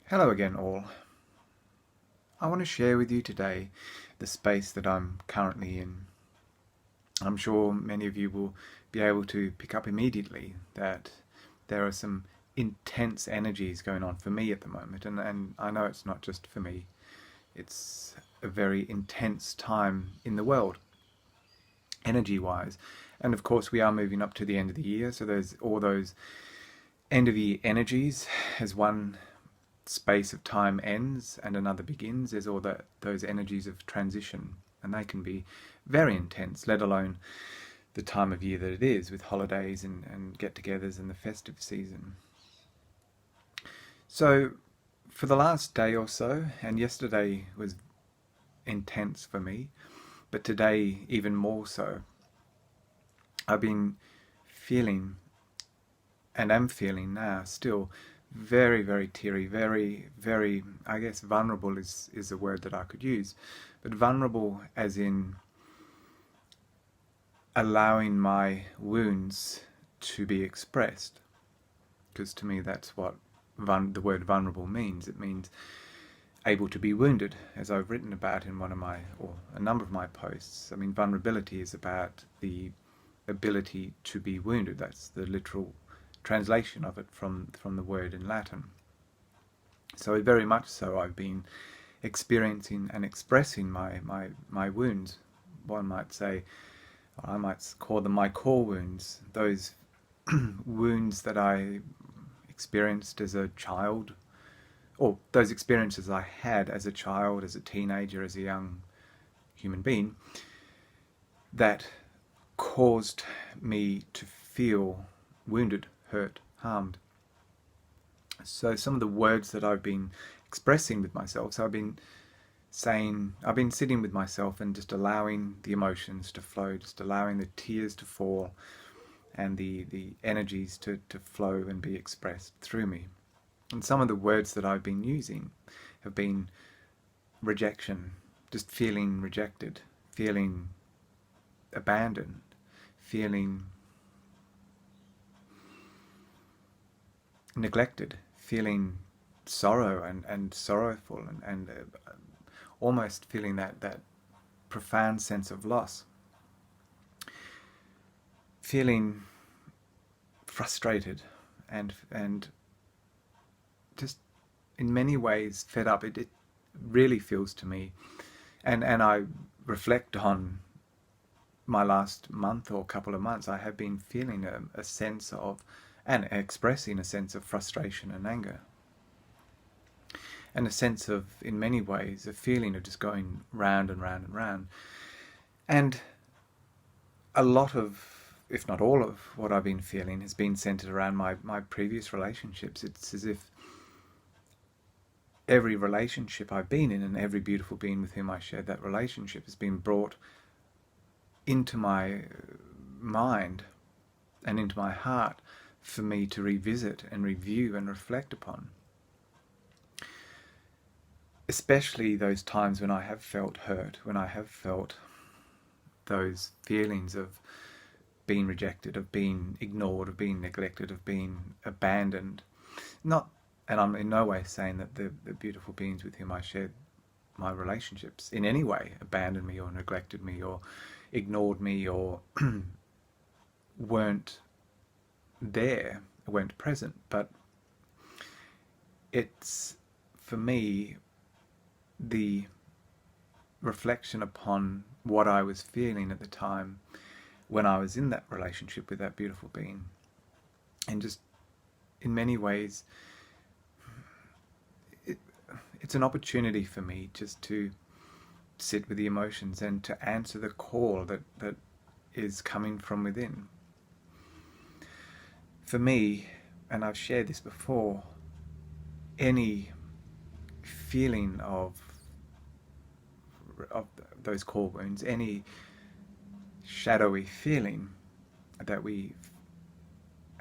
Hello again, all. I want to share with you today the space that I'm currently in. I'm sure many of you will be able to pick up immediately that there are some intense energies going on for me at the moment, and I know it's not just for me. It's a very intense time in the world, energy-wise. And of course, we are moving up to the end of the year, so there's all those end of year energies as one space of time ends and another begins. There's all those energies of transition, and they can be very intense, let alone the time of year that it is, with holidays and get-togethers and the festive season. So for the last day or so, and yesterday was intense for me, but today even more so, I've been feeling, and am feeling now still, very, very teary, very, very, I guess vulnerable is a word that I could use, but vulnerable as in allowing my wounds to be expressed, because to me that's what the word vulnerable means. It means able to be wounded, as I've written about in one of my, or a number of my posts. I mean, vulnerability is about the ability to be wounded. That's the literal translation of it from the word in Latin. So very much so I've been experiencing and expressing my wounds. One might say, or I might call them my core wounds, those wounds that I experienced as a child, or those experiences I had as a child, as a teenager, as a young human being, that caused me to feel wounded, hurt, harmed. So some of the words that I've been expressing with myself, so I've been sitting with myself and just allowing the emotions to flow, just allowing the tears to fall and the energies to flow and be expressed through me. And some of the words that I've been using have been rejection, just feeling rejected, feeling abandoned, feeling neglected, feeling sorrow and sorrowful and almost feeling that profound sense of loss, feeling frustrated and just in many ways fed up. It really feels to me, and I reflect on my last month or couple of months, I have been feeling a sense of, and expressing a sense of frustration and anger. And a sense of, in many ways, a feeling of just going round and round and round. And a lot of, if not all of, what I've been feeling has been centered around my previous relationships. It's as if every relationship I've been in and every beautiful being with whom I shared that relationship has been brought into my mind and into my heart for me to revisit and review and reflect upon. Especially those times when I have felt hurt, when I have felt those feelings of being rejected, of being ignored, of being neglected, of being abandoned. And I'm in no way saying that the beautiful beings with whom I shared my relationships in any way abandoned me or neglected me or ignored me or weren't there, weren't present. But it's, for me, the reflection upon what I was feeling at the time when I was in that relationship with that beautiful being. And just in many ways, it's an opportunity for me just to sit with the emotions and to answer the call that is coming from within. For me, and I've shared this before, any feeling of those core wounds, any shadowy feeling that we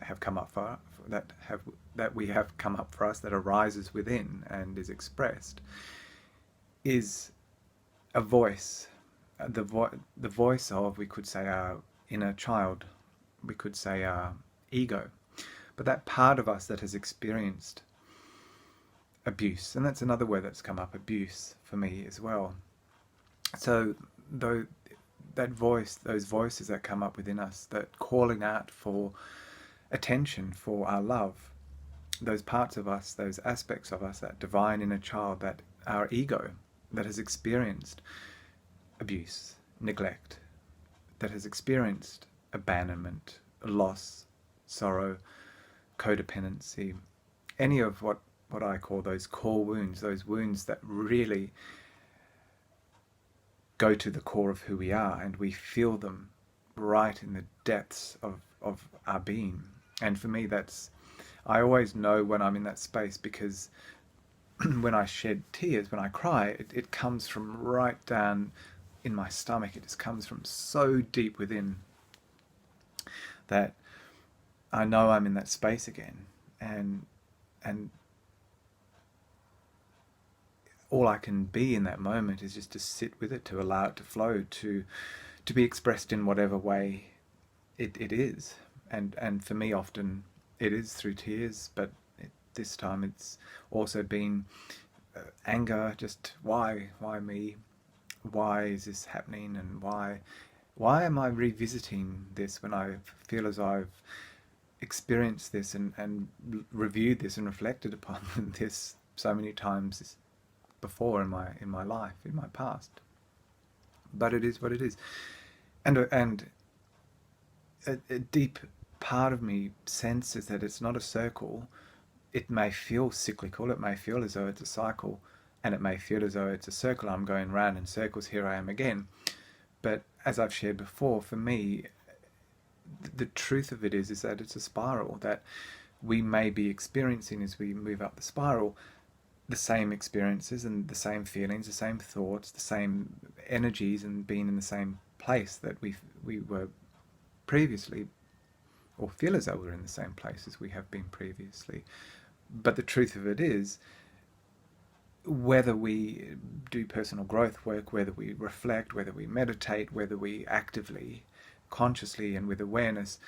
have come up for, that we have come up for us, that arises within and is expressed, is a voice, the voice of, we could say, our inner child, we could say our ego, but that part of us that has experienced abuse. And that's another word that's come up, abuse, for me as well. So though that voice, those voices that come up within us, that calling out for attention, for our love, those parts of us, those aspects of us, that divine inner child, that our ego that has experienced abuse, neglect, that has experienced abandonment, loss, sorrow, codependency, any of what I call those core wounds, those wounds that really go to the core of who we are, and we feel them right in the depths of our being. And for me, I always know when I'm in that space, because when I shed tears, when I cry, it comes from right down in my stomach. It just comes from so deep within that I know I'm in that space again. And all I can be in that moment is just to sit with it, to allow it to flow, to be expressed in whatever way it is. And for me, often it is through tears, but this time it's also been anger. Just why me? Why is this happening? And why am I revisiting this when I feel as I've experienced this and reviewed this and reflected upon this so many times before in my life, in my past? But it is what it is. And a deep part of me senses that it's not a circle. It may feel cyclical, it may feel as though it's a cycle, and it may feel as though it's a circle. I'm going round in circles, here I am again. But as I've shared before, for me, the truth of it is that it's a spiral, that we may be experiencing as we move up the spiral the same experiences and the same feelings, the same thoughts, the same energies, and being in the same place that we were previously, or feel as though we're in the same place as we have been previously. But the truth of it is, whether we do personal growth work, whether we reflect, whether we meditate, whether we actively, consciously and with awareness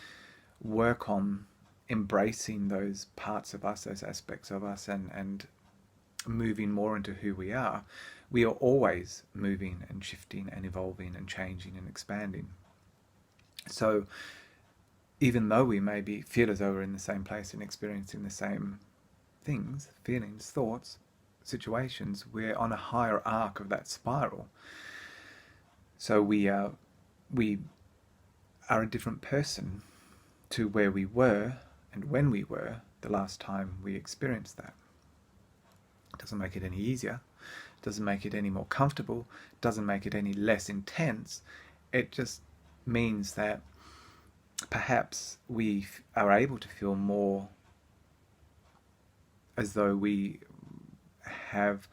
work on embracing those parts of us, those aspects of us, and moving more into who we are always moving and shifting and evolving and changing and expanding. So even though we maybe feel as though we're in the same place and experiencing the same things, feelings, thoughts, situations, we're on a higher arc of that spiral. So we are a different person to where we were and when we were the last time we experienced that. It doesn't make it any easier, it doesn't make it any more comfortable, it doesn't make it any less intense. It just means that perhaps we are able to feel more as though we have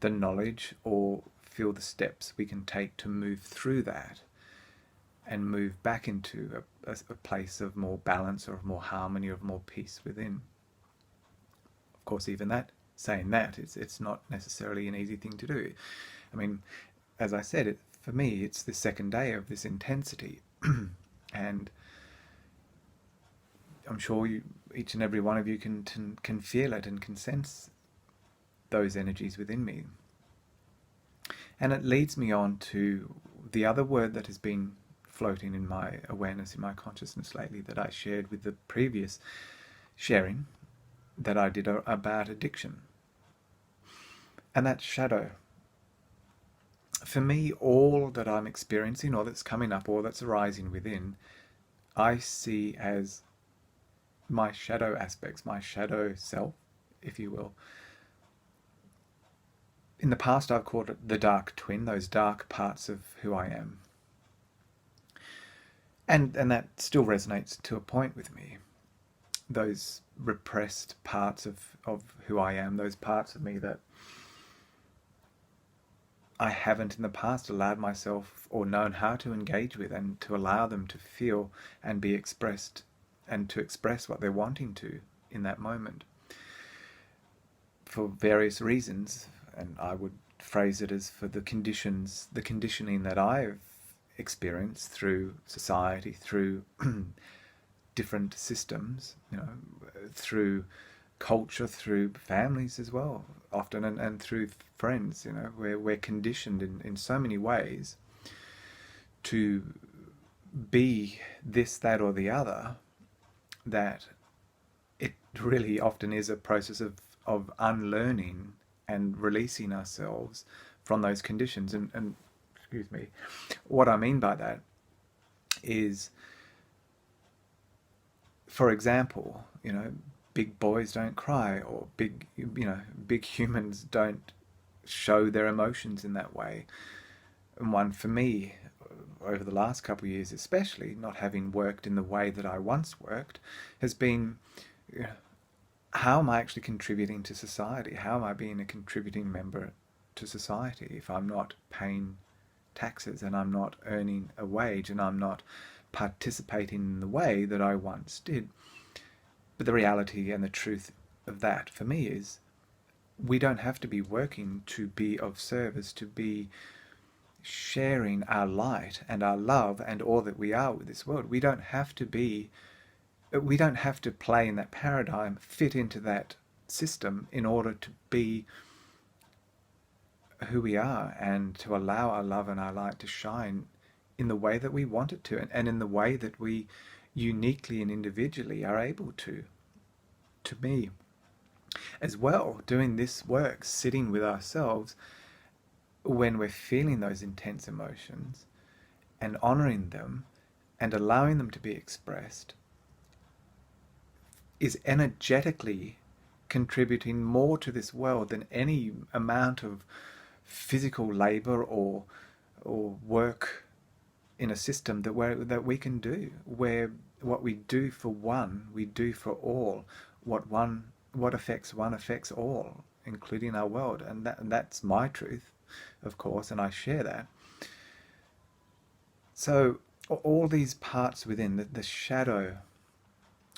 the knowledge or feel the steps we can take to move through that and move back into a place of more balance or of more harmony or of more peace within. Of course, even that, saying that, it's not necessarily an easy thing to do. I mean, as I said, for me, it's the second day of this intensity. And I'm sure each and every one of you can feel it and can sense those energies within me. And it leads me on to the other word that has been floating in my awareness, in my consciousness lately, that I shared with the previous sharing that I did about addiction. And that's shadow. For me, all that I'm experiencing, all that's coming up, all that's arising within, I see as my shadow aspects, my shadow self, if you will. In the past, I've called it the dark twin, those dark parts of who I am. And that still resonates to a point with me. Those repressed parts of who I am, those parts of me that I haven't in the past allowed myself or known how to engage with, and to allow them to feel and be expressed, and to express what they're wanting to in that moment. For various reasons, and I would phrase it as for the conditioning that I've experienced through society, through different systems, through culture, through families as well, often, and through friends. Where we're conditioned in so many ways to be this, that, or the other, that it really often is a process of unlearning and releasing ourselves from those conditions. And excuse me, what I mean by that is, for example, big boys don't cry, or big humans don't show their emotions in that way. And one for me, over the last couple of years especially, not having worked in the way that I once worked, has been, how am I actually contributing to society? How am I being a contributing member to society if I'm not paying taxes, and I'm not earning a wage, and I'm not participating in the way that I once did? But the reality and the truth of that for me is, we don't have to be working to be of service, to be sharing our light and our love and all that we are with this world. We don't have to play in that paradigm, fit into that system in order to be who we are, and to allow our love and our light to shine in the way that we want it to, and in the way that we uniquely and individually are able to. To me, as well, doing this work, sitting with ourselves when we're feeling those intense emotions, and honoring them and allowing them to be expressed, is energetically contributing more to this world than any amount of physical labor or work in a system that we can do. Where what we do for one, we do for all. What affects one affects all, including our world. And that's my truth, of course, and I share that. So all these parts within, the shadow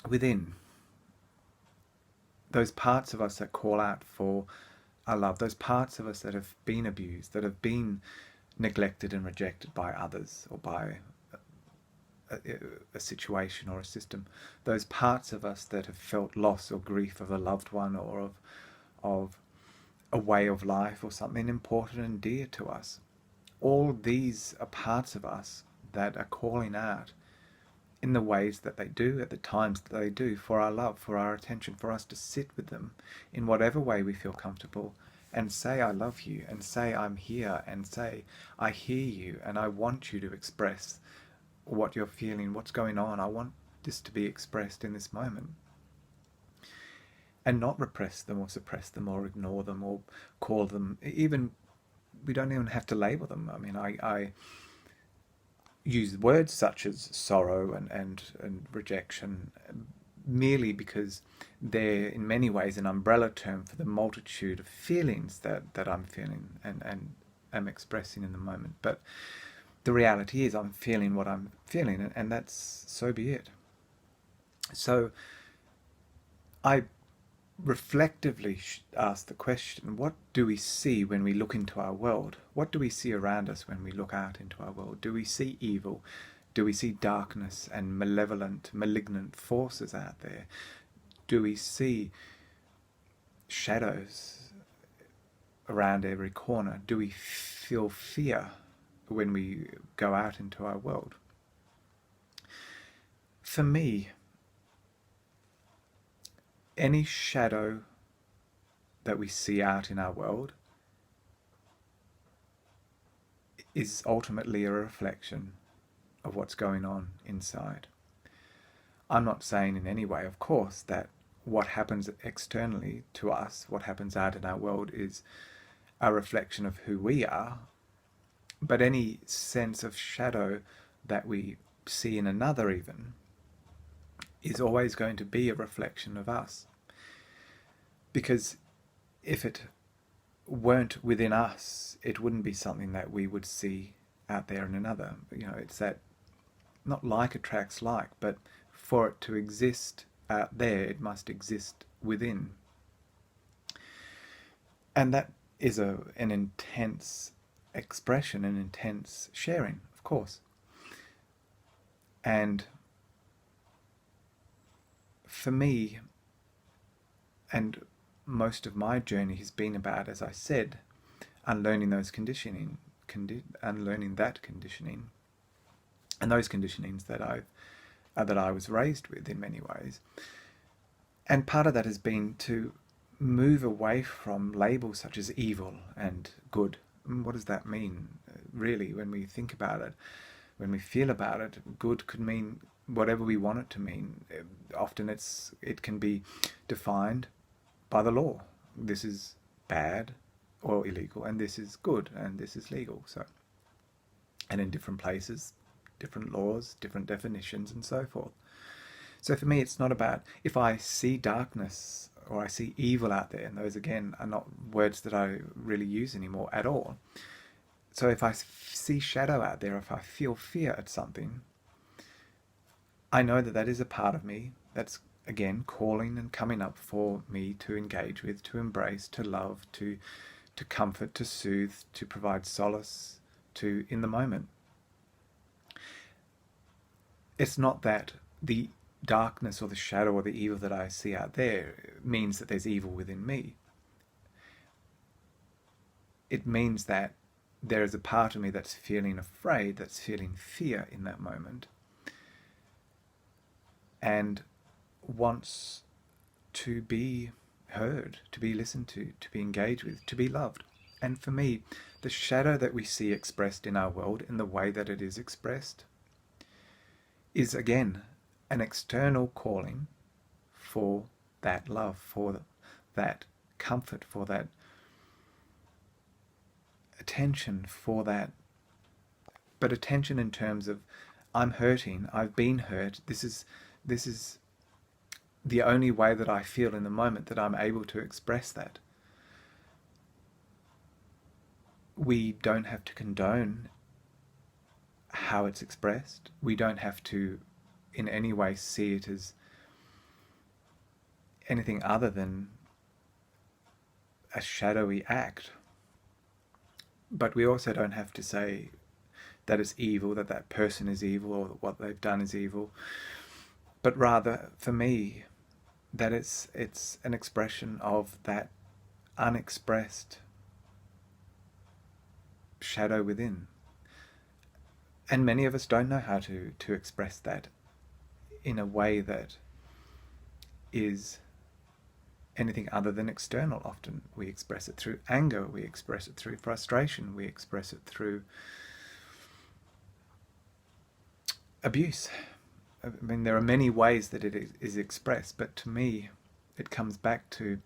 within, those parts of us that call out for our love, those parts of us that have been abused, that have been neglected and rejected by others, or by a situation or a system, those parts of us that have felt loss or grief of a loved one, or of a way of life, or something important and dear to us. All these are parts of us that are calling out in the ways that they do, at the times that they do, for our love, for our attention, for us to sit with them in whatever way we feel comfortable, and say I love you, and say I'm here, and say I hear you, and I want you to express what you're feeling, what's going on. I want this to be expressed in this moment. And not repress them, or suppress them, or ignore them, or call them, even, we don't even have to label them. I mean, I use words such as sorrow and rejection merely because they're in many ways an umbrella term for the multitude of feelings that I'm feeling and am expressing in the moment. But the reality is, I'm feeling what I'm feeling, and that's, so be it. So I reflectively ask the question, what do we see when we look into our world? What do we see around us when we look out into our world? Do we see evil? Do we see darkness and malignant forces out there? Do we see shadows around every corner? Do we feel fear when we go out into our world? For me, any shadow that we see out in our world is ultimately a reflection of what's going on inside. I'm not saying in any way, of course, that what happens externally to us, what happens out in our world, is a reflection of who we are. But any sense of shadow that we see in another even is always going to be a reflection of us. Because if it weren't within us, it wouldn't be something that we would see out there in another. It's that, not like attracts like, but for it to exist out there, it must exist within. And that is an intense expression, an intense sharing, of course. And for me, And most of my journey has been about, as I said, unlearning unlearning that conditioning, and those conditionings that I was raised with in many ways. And part of that has been to move away from labels such as evil and good. What does that mean, really, when we think about it? When we feel about it, good could mean whatever we want it to mean. Often it can be defined by the law. This is bad or illegal, and this is good, and this is legal. So, and in different places, different laws, different definitions, and so forth. So for me, it's not about if I see darkness or I see evil out there, and those again are not words that I really use anymore at all. So if I see shadow out there, if I feel fear at something, I know that that is a part of me that's, again, calling and coming up for me to engage with, to embrace, to love, to comfort, to soothe, to provide solace to in the moment. It's not that the darkness or the shadow or the evil that I see out there means that there's evil within me. It means that there is a part of me that's feeling afraid, that's feeling fear in that moment, and wants to be heard, to be listened to be engaged with, to be loved. And for me, the shadow that we see expressed in our world, in the way that it is expressed, is again an external calling for that love, for that comfort, for that attention, for that, but attention in terms of I'm hurting, I've been hurt, this is the only way that I feel in the moment that I'm able to express that. We don't have to condone how it's expressed. We don't have to in any way see it as anything other than a shadowy act. But we also don't have to say that it's evil, that that person is evil, or that what they've done is evil. But rather, for me, that it's an expression of that unexpressed shadow within. And many of us don't know how to express that in a way that is anything other than external. Often we express it through anger, we express it through frustration, we express it through abuse. I mean, there are many ways that it is expressed, but to me, it comes back to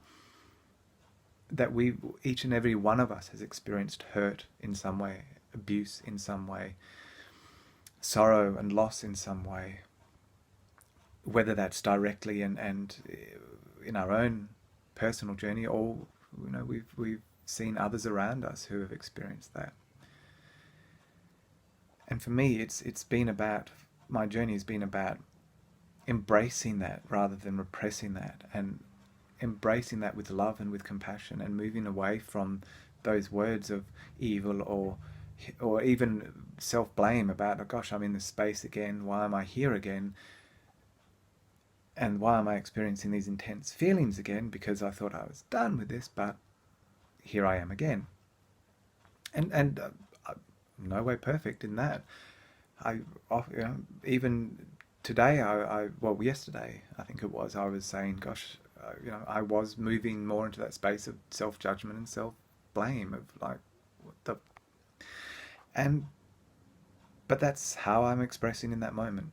that each and every one of us has experienced hurt in some way, abuse in some way, sorrow and loss in some way, whether that's directly and in our own personal journey, or we've seen others around us who have experienced that. And for me, it's been about, my journey has been about embracing that rather than repressing that, and embracing that with love and with compassion, and moving away from those words of evil or even self-blame about, oh gosh, I'm in this space again, why am I here again? And why am I experiencing these intense feelings again? Because I thought I was done with this, but here I am again. And I'm no way perfect in that. Even today, yesterday, I think it was, I was saying, gosh, I was moving more into that space of self-judgment and self-blame of like, what the... But that's how I'm expressing in that moment.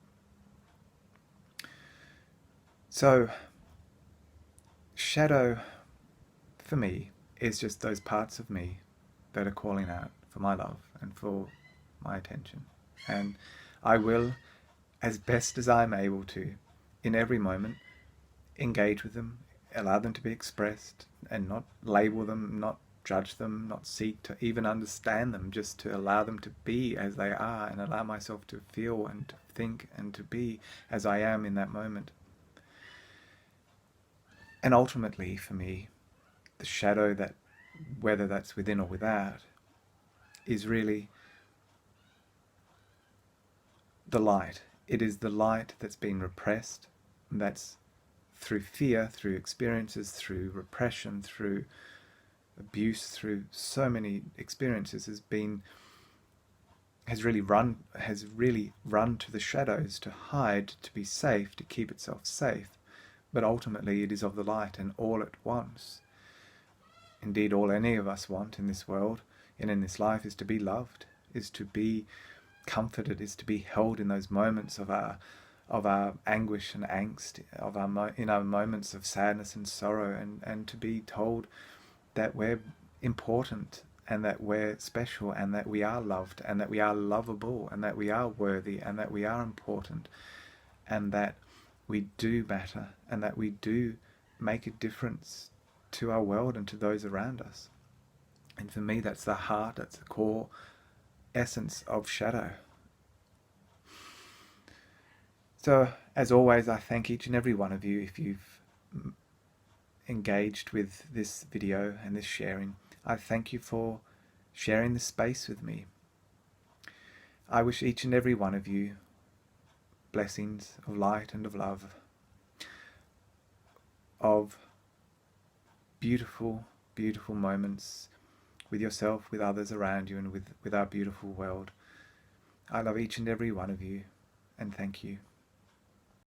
So, shadow, for me, is just those parts of me that are calling out for my love and for my attention. And I will, as best as I'm able to, in every moment, engage with them, allow them to be expressed, and not label them, not judge them, not seek to even understand them, just to allow them to be as they are, and allow myself to feel and to think and to be as I am in that moment. And ultimately, for me, the shadow, that whether that's within or without, is really the light. It is the light that's been repressed, that's through fear, through experiences, through repression, through abuse, through so many experiences, has really run to the shadows to hide, to be safe, to keep itself safe. But ultimately it is of the light, and all it wants, indeed all any of us want in this world and in this life, is to be loved, is to be comforted, is to be held in those moments of our anguish and angst, in our moments of sadness and sorrow, and to be told that we're important, and that we're special, and that we are loved, and that we are lovable, and that we are worthy, and that we are important, and that we do matter, and that we do make a difference to our world and to those around us. And for me, that's the heart, that's the core essence of Shadow. So, as always, I thank each and every one of you if you've engaged with this video and this sharing. I thank you for sharing this space with me. I wish each and every one of you blessings of light and of love, of beautiful, beautiful moments with yourself, with others around you, and with our beautiful world. I love each and every one of you, and thank you.